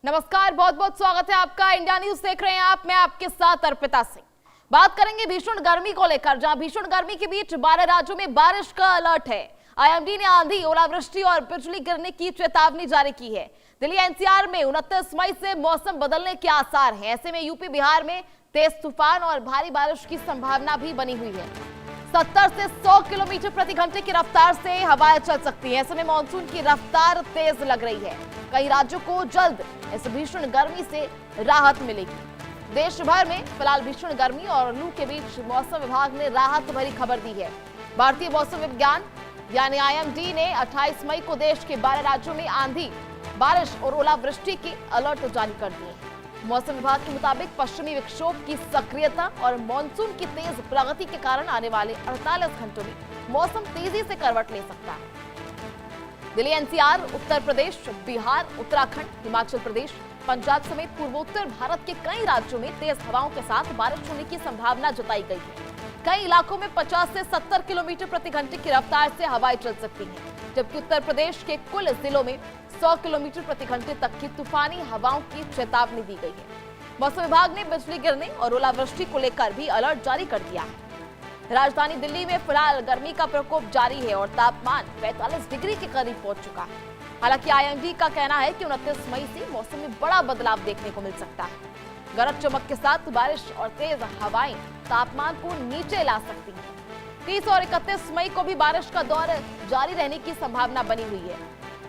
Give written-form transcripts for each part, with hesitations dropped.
नमस्कार, बहुत बहुत स्वागत है आपका। इंडिया न्यूज देख रहे हैं आप, मैं आपके साथ अर्पिता सिंह। बात करेंगे भीषण गर्मी को लेकर, जहां भीषण गर्मी के बीच 12 राज्यों में बारिश का अलर्ट है। आईएमडी ने आंधी, ओलावृष्टि और बिजली गिरने की चेतावनी जारी की है। दिल्ली एनसीआर में 29 मई से मौसम बदलने के आसार हैं। ऐसे में यूपी बिहार में तेज तूफान और भारी बारिश की संभावना भी बनी हुई है। 70 से 100 किलोमीटर प्रति घंटे की रफ्तार से हवाएं चल सकती हैं। ऐसे में मानसून की रफ्तार तेज लग रही है। कई राज्यों को जल्द इस भीषण गर्मी से राहत मिलेगी। देश भर में फिलहाल भीषण गर्मी और लू के बीच मौसम विभाग ने राहत भरी खबर दी है। भारतीय मौसम विज्ञान यानी आईएमडी ने 28 मई को देश के 12 राज्यों में आंधी, बारिश और ओलावृष्टि के अलर्ट जारी कर दिए। मौसम विभाग के मुताबिक पश्चिमी विक्षोभ की सक्रियता और मानसून की तेज प्रगति के कारण आने वाले 48 घंटों में मौसम तेजी से करवट ले सकता है। दिल्ली एनसीआर, उत्तर प्रदेश, बिहार, उत्तराखंड, हिमाचल प्रदेश, पंजाब समेत पूर्वोत्तर भारत के कई राज्यों में तेज हवाओं के साथ बारिश होने की संभावना जताई गई है। कई इलाकों में 50 से 70 किलोमीटर प्रति घंटे की रफ्तार से हवाएं चल सकती हैं, जबकि उत्तर प्रदेश के कुल जिलों में 100 किलोमीटर प्रति घंटे तक की तूफानी हवाओं की चेतावनी दी गई है। मौसम विभाग ने बिजली गिरने और ओलावृष्टि को लेकर भी अलर्ट जारी कर दिया है। राजधानी दिल्ली में फिलहाल गर्मी का प्रकोप जारी है और तापमान 45 डिग्री के करीब पहुंच चुका है। हालांकि आईएमडी का कहना है कि 29 मई से मौसम में बड़ा बदलाव देखने को मिल सकता है। गरज चमक के साथ बारिश और तेज हवाएं तापमान को नीचे ला सकती हैं। 30 और 31 मई को भी बारिश का दौर जारी रहने की संभावना बनी हुई है।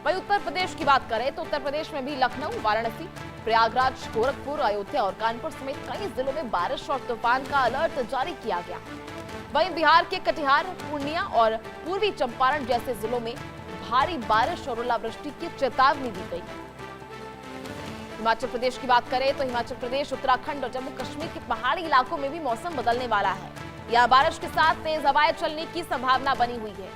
वहीं उत्तर प्रदेश की बात करें तो उत्तर प्रदेश में भी लखनऊ, वाराणसी, प्रयागराज, गोरखपुर, अयोध्या और कानपुर समेत कई जिलों में बारिश और तूफान का अलर्ट जारी किया गया। वहीं बिहार के कटिहार, पूर्णिया और पूर्वी चंपारण जैसे जिलों में भारी बारिश और ओलावृष्टि की चेतावनी दी गई है। हिमाचल प्रदेश की बात करें तो हिमाचल प्रदेश, उत्तराखंड और जम्मू कश्मीर के पहाड़ी इलाकों में भी मौसम बदलने वाला है। यहाँ बारिश के साथ तेज हवाएं चलने की संभावना बनी हुई है।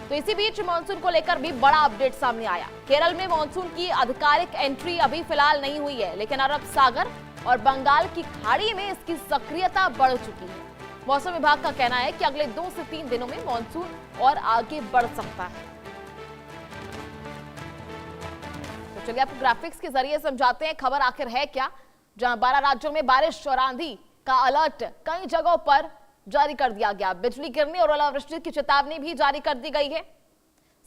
तो इसी बीच मानसून को लेकर भी बड़ा अपडेट सामने आया। केरल में मानसून की आधिकारिक एंट्री अभी फिलहाल नहीं हुई है, लेकिन अरब सागर और बंगाल की खाड़ी में इसकी सक्रियता बढ़ चुकी है। मौसम विभाग का कहना है कि अगले 2 से 3 दिनों में मानसून और आगे बढ़ सकता है। तो चलिए आपको ग्राफिक्स के जरिए समझाते हैं खबर आखिर है क्या। जहां 12 राज्यों में बारिश और आंधी का अलर्ट कई जगहों पर जारी कर दिया गया। बिजली गिरने और ओलावृष्टि की चेतावनी भी जारी कर दी गई है।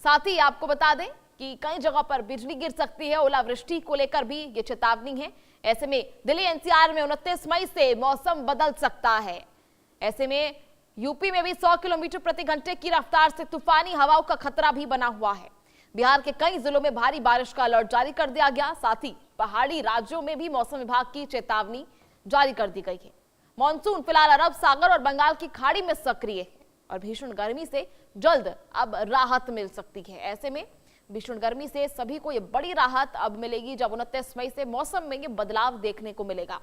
साथ ही आपको बता दें कि कई जगह पर बिजली गिर सकती है, ओलावृष्टि को लेकर भी ये चेतावनी है। ऐसे में दिल्ली एनसीआर में 29 मई से मौसम बदल सकता है। ऐसे में यूपी में भी 100 किलोमीटर प्रति घंटे की रफ्तार से तूफानी हवाओं का खतरा भी बना हुआ है। बिहार के कई जिलों में भारी बारिश का अलर्ट जारी कर दिया गया। साथ ही पहाड़ी राज्यों में भी मौसम विभाग की चेतावनी जारी कर दी गई है। मानसून फिलहाल अरब सागर और बंगाल की खाड़ी में सक्रिय है और भीषण गर्मी से जल्द अब राहत मिल सकती है। ऐसे में भीषण गर्मी से सभी को ये बड़ी राहत अब मिलेगी, जब 29 मई से मौसम में ये बदलाव देखने को मिलेगा।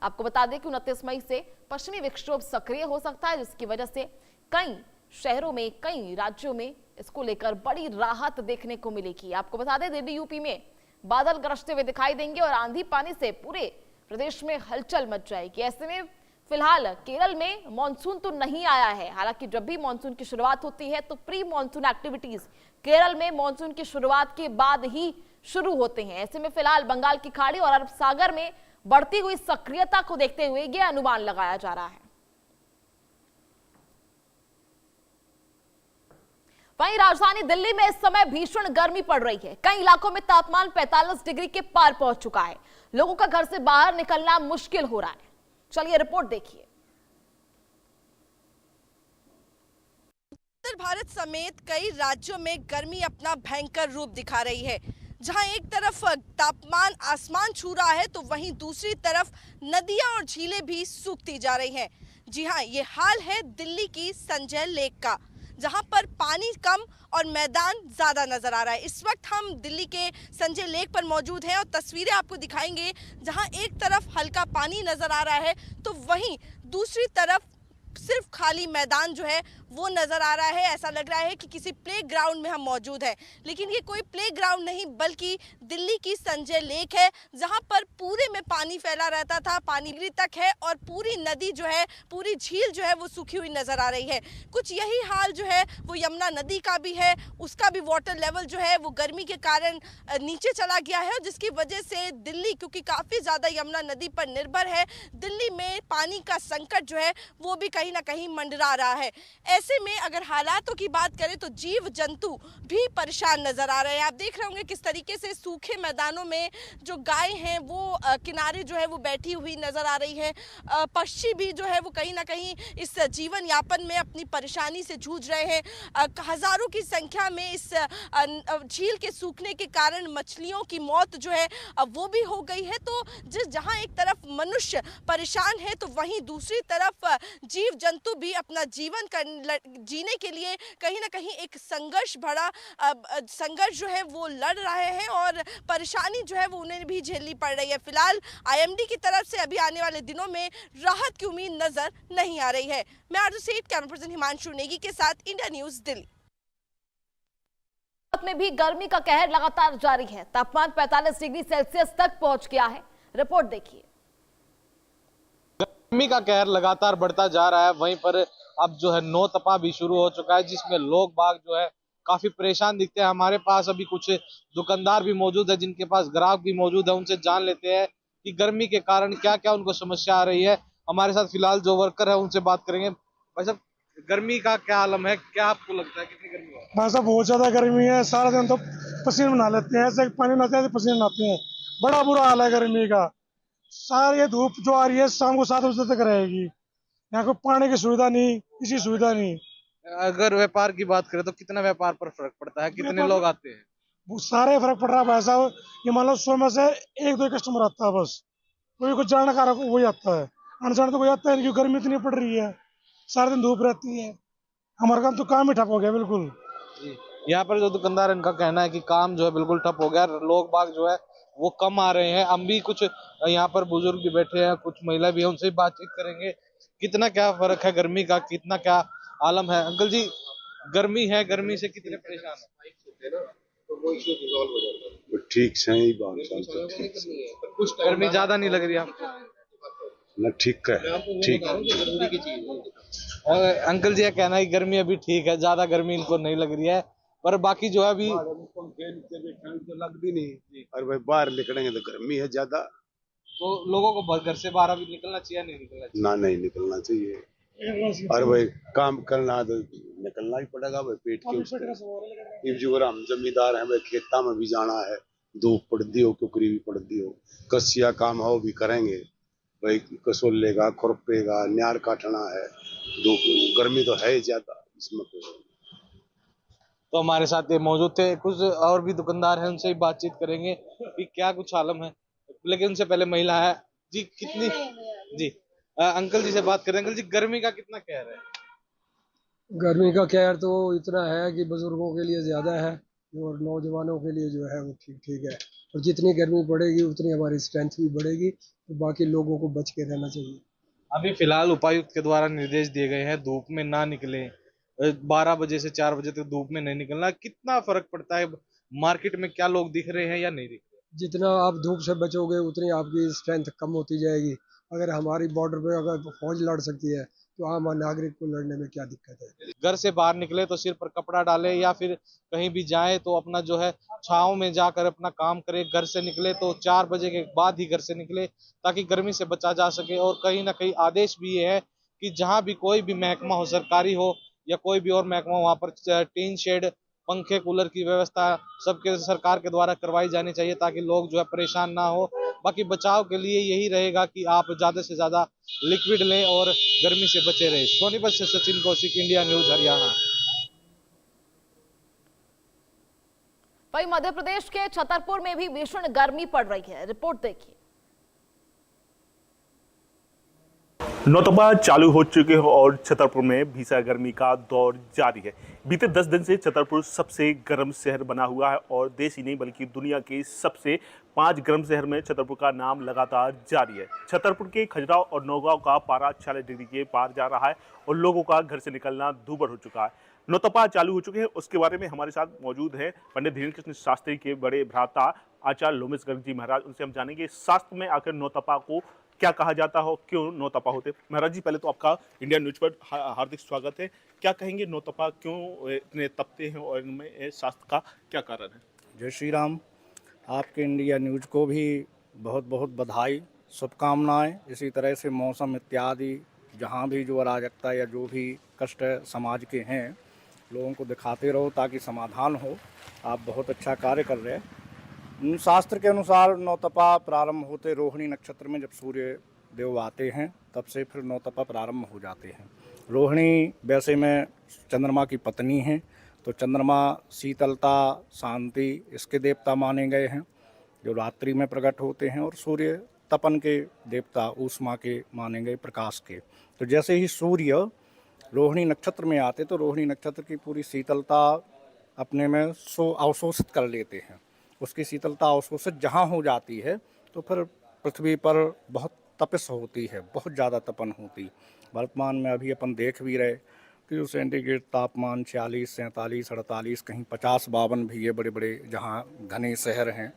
आपको बता दें कि 29 मई से पश्चिमी विक्षोभ सक्रिय हो सकता है, जिसकी वजह से कई शहरों में, कई राज्यों में इसको लेकर बड़ी राहत देखने को मिलेगी। आपको बता दें दिल्ली, यूपी में बादल गरजते हुए दिखाई देंगे और आंधी पानी से पूरे प्रदेश में हलचल मच जाएगी। ऐसे में फिलहाल केरल में मानसून तो नहीं आया है। हालांकि जब भी मानसून की शुरुआत होती है तो प्री मानसून एक्टिविटीज केरल में मानसून की शुरुआत के बाद ही शुरू होते हैं। ऐसे में फिलहाल बंगाल की खाड़ी और अरब सागर में बढ़ती हुई सक्रियता को देखते हुए यह अनुमान लगाया जा रहा है। वहीं राजधानी दिल्ली में इस समय भीषण गर्मी पड़ रही है। कई इलाकों में तापमान 45 डिग्री के पार पहुंच चुका है। लोगों का घर से बाहर निकलना मुश्किल हो रहा है। चलिए रिपोर्ट देखिए। उत्तर भारत समेत कई राज्यों में गर्मी अपना भयंकर रूप दिखा रही है। जहां एक तरफ तापमान आसमान छू रहा है, तो वहीं दूसरी तरफ नदियां और झीलें भी सूखती जा रही हैं। जी हां, ये हाल है दिल्ली की संजय लेक का, जहां पर पानी कम और मैदान ज़्यादा नज़र आ रहा है। इस वक्त हम दिल्ली के संजय लेक पर मौजूद हैं और तस्वीरें आपको दिखाएंगे, जहां एक तरफ हल्का पानी नज़र आ रहा है तो वहीं दूसरी तरफ सिर्फ खाली मैदान जो है वो नजर आ रहा है। ऐसा लग रहा है कि किसी प्ले ग्राउंड में हम मौजूद हैं, लेकिन ये कोई प्ले ग्राउंड नहीं बल्कि दिल्ली की संजय लेक है, जहां पर पूरे में पानी फैला रहता था, पानी गिरी तक है और पूरी नदी जो है, पूरी झील जो है वो सूखी हुई नजर आ रही है। कुछ यही हाल जो है वो यमुना नदी का भी है, उसका भी वाटर लेवल जो है वो गर्मी के कारण नीचे चला गया है, और जिसकी वजह से दिल्ली, क्योंकि काफी ज्यादा यमुना नदी पर निर्भर है, दिल्ली में पानी का संकट जो है वो भी कहीं ना कहीं मंडरा रहा है। ऐसे में अगर हालातों की बात करें तो जीव जंतु भी परेशान नजर आ रहे हैं। आप देख रहे होंगे किस तरीके से सूखे मैदानों में जो गाय हैं वो किनारे जो है वो बैठी हुई नजर आ रही है। पक्षी भी जो है वो कहीं ना कहीं इस जीवन यापन में अपनी परेशानी से जूझ रहे हैं। हजारों की संख्या में इस झील के सूखने के कारण मछलियों की मौत जो है वो भी हो गई है। तो जहां एक तरफ मनुष्य परेशान है तो वहीं दूसरी तरफ जीव जंतु भी अपना जीवन जीने के लिए कहीं ना कहीं एक संघर्ष भरा संघर्ष जो है वो लड़ रहे हैं, और परेशानी जो है वो उन्हें भी झेलनी पड़ रही है। फिलहाल आईएमडी की तरफ से अभी आने वाले दिनों में राहत की उम्मीद नजर नहीं आ रही है। मैं आरजू सेठ, कैमरा पर्सन हिमांशु नेगी के साथ, इंडिया न्यूज दिल्ली। में भी गर्मी का कहर लगातार जारी है। तापमान 45 डिग्री सेल्सियस तक पहुंच गया है। रिपोर्ट देखिए। गर्मी का कहर लगातार बढ़ता जा रहा है। वहीं पर अब जो है नौ तपा भी शुरू हो चुका है, जिसमें लोग बाग जो है काफी परेशान दिखते हैं। हमारे पास अभी कुछ दुकानदार भी मौजूद है, जिनके पास ग्राहक भी मौजूद है। उनसे जान लेते हैं कि गर्मी के कारण क्या क्या उनको समस्या आ रही है। हमारे साथ फिलहाल जो वर्कर है उनसे बात करेंगे। भाई साहब, गर्मी का क्या आलम है, क्या आपको लगता है कितनी गर्मी है? भाई साहब बहुत ज्यादा गर्मी है, सारा दिन तो पसीने बना लेते हैं, ऐसे पानी नहाते हैं पसीने नहाते हैं, बड़ा बुरा हाल है गर्मी का। सारी ये धूप जो आ रही है शाम को 7 बजे तक रहेगी। यहाँ को पानी की सुविधा नहीं, किसी सुविधा नहीं। अगर व्यापार की बात करें तो कितना व्यापार पर फर्क पड़ता है, कितने लोग आते हैं? वो सारे फर्क पड़ रहा है भाई साहब। ये मान लो 100 में से 1-2 कस्टमर आता है बस, कोई कुछ जानकार वही आता है, अनजान तो कोई आता है नहीं, क्योंकि गर्मी इतनी पड़ रही है, सारे दिन धूप रहती है। हमारा काम तो काम ही ठप हो गया बिल्कुल। यहाँ पर जो दुकानदार है, इनका कहना है कि काम जो है बिल्कुल ठप हो गया, लोग बाग जो है वो कम आ रहे हैं। हम भी कुछ यहाँ पर बुजुर्ग भी बैठे हैं, कुछ महिला भी है, उनसे बातचीत करेंगे। कितना क्या फर्क है गर्मी का, कितना क्या आलम है। अंकल जी, गर्मी है, गर्मी से कितने परेशान है? ठीक से ही बात तो ठीक से। गर्मी ज्यादा नहीं लग रही आपको? ना ठीक है, ठीक है। और अंकल जी का कहना है कि गर्मी अभी ठीक है, ज्यादा गर्मी इनको नहीं लग रही है, पर बाकी जो है अभी तो लगती नहीं। और भाई बाहर निकलेंगे तो गर्मी है ज्यादा, तो लोगों को घर से बाहर अभी निकलना चाहिए, नहीं निकलना चाहिए? ना नहीं निकलना चाहिए। और भाई काम करना तो निकलना ही पड़ेगा भाई, पेट के जो हम जमींदार हैं भाई, खेता में भी जाना है, धूप पड़ती हो कुकरी भी पड़ती हो, कसिया काम हो भी करेंगे भाई, कसोलेगा खुरपेगा, न्यार काटना है, धूप गर्मी तो है ज्यादा इसमें। तो हमारे साथ ये मौजूद थे, कुछ और भी दुकानदार हैं, उनसे भी बातचीत करेंगे कि क्या कुछ आलम है। लेकिन उनसे पहले महिला है जी, कितनी जी अंकल जी से बात करें। अंकल जी, गर्मी का कितना कहर है? गर्मी का कहर तो इतना है कि बुजुर्गों के लिए ज्यादा है और नौजवानों के लिए जो है वो ठीक ठीक है। और जितनी गर्मी बढ़ेगी उतनी हमारी स्ट्रेंथ भी बढ़ेगी, तो बाकी लोगों को बच के रहना चाहिए। अभी फिलहाल उपायुक्त के द्वारा निर्देश दिए गए हैं धूप में ना निकले, 12 बजे से 4 बजे तक धूप में नहीं निकलना। कितना फर्क पड़ता है? मार्केट में क्या लोग दिख रहे हैं या नहीं दिख रहे? जितना आप धूप से बचोगे उतनी आपकी स्ट्रेंथ कम होती जाएगी। अगर हमारी बॉर्डर पे अगर फौज लड़ सकती है तो आम नागरिक को लड़ने में क्या दिक्कत है? घर से बाहर निकले तो सिर पर कपड़ा डाले, या फिर कहीं भी जाए तो अपना जो है छांव में जाकर अपना काम करे। घर से निकले तो 4 बजे के बाद ही घर से निकले, ताकि गर्मी से बचा जा सके। और कहीं ना कहीं आदेश भी ये है कि जहां भी कोई भी महकमा हो, सरकारी हो या कोई भी और महकमा, वहां पर टीन शेड, पंखे, कूलर की व्यवस्था सबके सरकार के द्वारा करवाई जानी चाहिए, ताकि लोग जो है परेशान ना हो। बाकी बचाव के लिए यही रहेगा कि आप ज्यादा से ज्यादा लिक्विड लें और गर्मी से बचे रहें। सोनीपत से सचिन कौशिक, इंडिया न्यूज हरियाणा। वहीं मध्य प्रदेश के छतरपुर में भी भीषण गर्मी पड़ रही है। रिपोर्ट देखिए। नौतपा चालू हो चुके हैं और छतरपुर में भीषण गर्मी का दौर जारी है। बीते 10 दिन से छतरपुर सबसे गर्म शहर बना हुआ है और देश ही नहीं बल्कि दुनिया के सबसे 5 गर्म शहर में छतरपुर का नाम लगातार जारी है। छतरपुर के खजुराहो और नौगांव का पारा 46 डिग्री के पार जा रहा है और लोगों का घर से निकलना दूभर हो चुका है। नौतपा चालू हो चुके हैं। उसके बारे में हमारे साथ मौजूद है पंडित धीरेन्द्र कृष्ण शास्त्री के बड़े भ्राता आचार्य लोमेश गर्ग जी महाराज। उनसे हम जानेंगे शास्त्र में आखिर नौतपा को क्या कहा जाता हो, क्यों नौतपा होते। महाराज जी, पहले तो आपका इंडिया न्यूज पर हार्दिक स्वागत है। क्या कहेंगे, नौतपा क्यों इतने तपते हैं और इनमें शास्त्र का क्या कारण है? जय श्री राम। आपके इंडिया न्यूज को भी बहुत बहुत बधाई, शुभकामनाएं। इसी तरह से मौसम इत्यादि जहां भी जो अराजकता या जो भी कष्ट समाज के हैं, लोगों को दिखाते रहो ताकि समाधान हो। आप बहुत अच्छा कार्य कर रहे हैं। शास्त्र के अनुसार नौतपा प्रारंभ होते रोहिणी नक्षत्र में, जब सूर्य देव आते हैं तब से फिर नौतपा प्रारंभ हो जाते हैं। रोहिणी वैसे में चंद्रमा की पत्नी हैं, तो चंद्रमा शीतलता, शांति इसके देवता माने गए हैं, जो रात्रि में प्रकट होते हैं, और सूर्य तपन के देवता, ऊष्मा के माने गए, प्रकाश के। तो जैसे ही सूर्य रोहिणी नक्षत्र में आते तो रोहिणी नक्षत्र की पूरी शीतलता अपने में अवशोषित कर लेते हैं। उसकी शीतलता अवशोषित जहाँ हो जाती है तो फिर पृथ्वी पर बहुत तपिश होती है, बहुत ज़्यादा तपन होती। वर्तमान में अभी अपन देख भी रहे कि जो सेंटीग्रेड तापमान 46, 47, 48, कहीं 50-52 भी है। बड़े बड़े जहाँ घने शहर हैं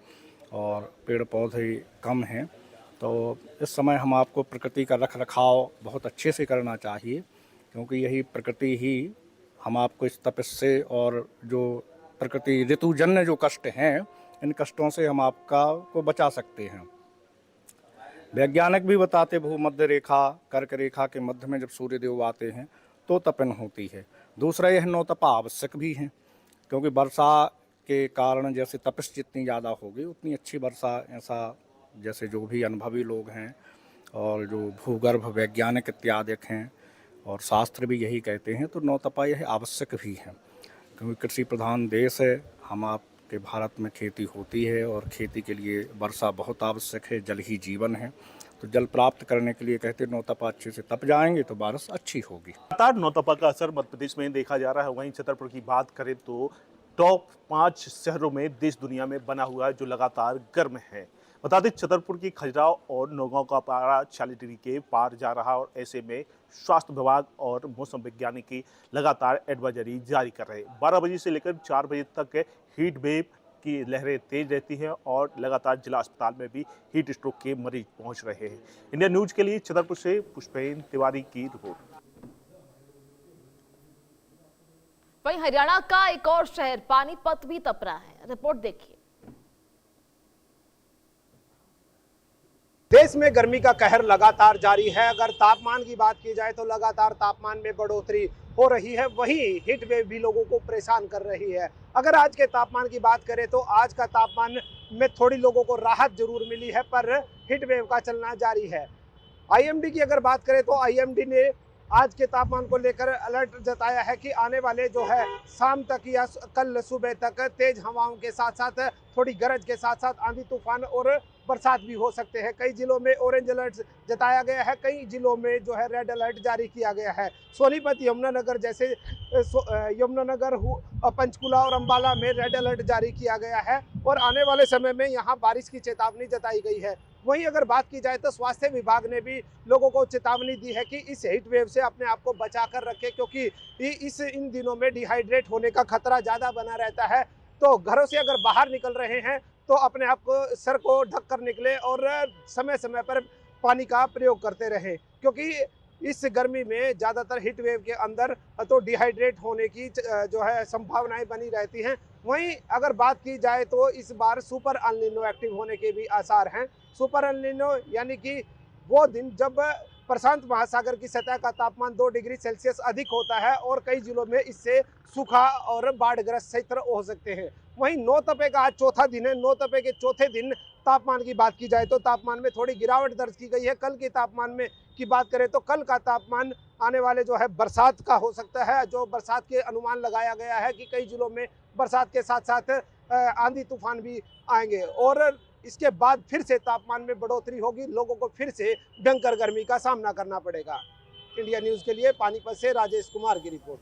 और पेड़ पौधे कम हैं, तो इस समय हम आपको प्रकृति का रख रखाव बहुत अच्छे से करना चाहिए, क्योंकि यही प्रकृति ही हम आपको इस तपिश से और जो प्रकृति ऋतुजन्य जो कष्ट हैं, इन कष्टों से हम आपका को बचा सकते हैं। वैज्ञानिक भी बताते भूमध्य रेखा, कर्क रेखा के मध्य में जब सूर्यदेव आते हैं तो तपन होती है। दूसरा यह नौतपा आवश्यक भी है, क्योंकि वर्षा के कारण जैसे तपिश जितनी ज़्यादा होगी उतनी अच्छी वर्षा, ऐसा जैसे जो भी अनुभवी लोग हैं और जो भूगर्भ वैज्ञानिक इत्यादि हैं और शास्त्र भी यही कहते हैं, तो नौतपा यह आवश्यक भी है। क्योंकि कृषि प्रधान देश है, हम आपके भारत में खेती होती है और खेती के लिए वर्षा बहुत आवश्यक है। जल ही जीवन है, तो जल प्राप्त करने के लिए कहते हैं नौतपा अच्छे से तप जाएंगे तो बारिश अच्छी होगी। लगातार नौतपा का असर मध्य प्रदेश में देखा जा रहा है। वहीं छतरपुर की बात करें तो टॉप 5 शहरों में देश दुनिया में बना हुआ है जो लगातार गर्म है। बता दें, छतरपुर की खजुराहो और नौगांव का पारा 46 डिग्री के पार जा रहा है और ऐसे में स्वास्थ्य विभाग और मौसम वैज्ञानिक की लगातार एडवाइजरी जारी कर रहे हैं। 12 बजे से लेकर 4 बजे तक हीट वेव की लहरें तेज रहती हैं और लगातार जिला अस्पताल में भी हीट स्ट्रोक के मरीज पहुंच रहे हैं। इंडिया न्यूज के लिए छतरपुर से पुष्पेन तिवारी की रिपोर्ट। वहीं हरियाणा का एक और शहर पानीपत भी तप रहा है। रिपोर्ट देखिए। देश में गर्मी का कहर लगातार जारी है। अगर तापमान की बात की जाए तो लगातार तापमान में बढ़ोतरी हो रही है, वहीं हीट वेव भी लोगों को परेशान कर रही है। अगर आज के तापमान की बात करें तो आज का तापमान में थोड़ी लोगों को राहत जरूर मिली है, पर हीट वेव का चलना जारी है। आईएमडी की अगर बात करें तो आईएमडी ने आज के तापमान को लेकर अलर्ट जताया है कि आने वाले जो है शाम तक या कल सुबह तक तेज हवाओं के साथ साथ थोड़ी गरज के साथ साथ आंधी तूफान और बरसात भी हो सकते हैं। कई जिलों में ऑरेंज अलर्ट जताया गया है, कई जिलों में जो है रेड अलर्ट जारी किया गया है। सोनीपत, यमुनानगर जैसे यमुनानगर, पंचकुला और अंबाला में रेड अलर्ट जारी किया गया है और आने वाले समय में यहाँ बारिश की चेतावनी जताई गई है। वहीं अगर बात की जाए तो स्वास्थ्य विभाग ने भी लोगों को चेतावनी दी है कि इस हीट वेव से अपने आप को बचा कर रखें, क्योंकि इन दिनों में डिहाइड्रेट होने का खतरा ज़्यादा बना रहता है। तो घरों से अगर बाहर निकल रहे हैं तो अपने आप को सर को ढक कर निकले और समय समय पर पानी का प्रयोग करते रहें, क्योंकि इस गर्मी में ज़्यादातर हीट वेव के अंदर तो डिहाइड्रेट होने की जो है संभावनाएं बनी रहती हैं। वहीं अगर बात की जाए तो इस बार सुपर एल नीनो एक्टिव होने के भी आसार हैं। सुपर एल नीनो यानी कि वो दिन जब प्रशांत महासागर की सतह का तापमान 2 डिग्री सेल्सियस अधिक होता है और कई जिलों में इससे सूखा और बाढ़ग्रस्त क्षेत्र हो सकते हैं। वहीं नौतपे का आज चौथा दिन है। नौतपे के चौथे दिन तापमान की बात की जाए तो तापमान में थोड़ी गिरावट दर्ज की गई है। कल के तापमान में की बात करें तो कल का तापमान आने वाले जो है बरसात का हो सकता है, जो बरसात के अनुमान लगाया गया है कि कई जिलों में बरसात के साथ साथ आंधी तूफान भी आएंगे और इसके बाद फिर से तापमान में बढ़ोतरी होगी। लोगों को फिर से भयंकर गर्मी का सामना करना पड़ेगा। इंडिया न्यूज़ के लिए पानीपत से राजेश कुमार की रिपोर्ट।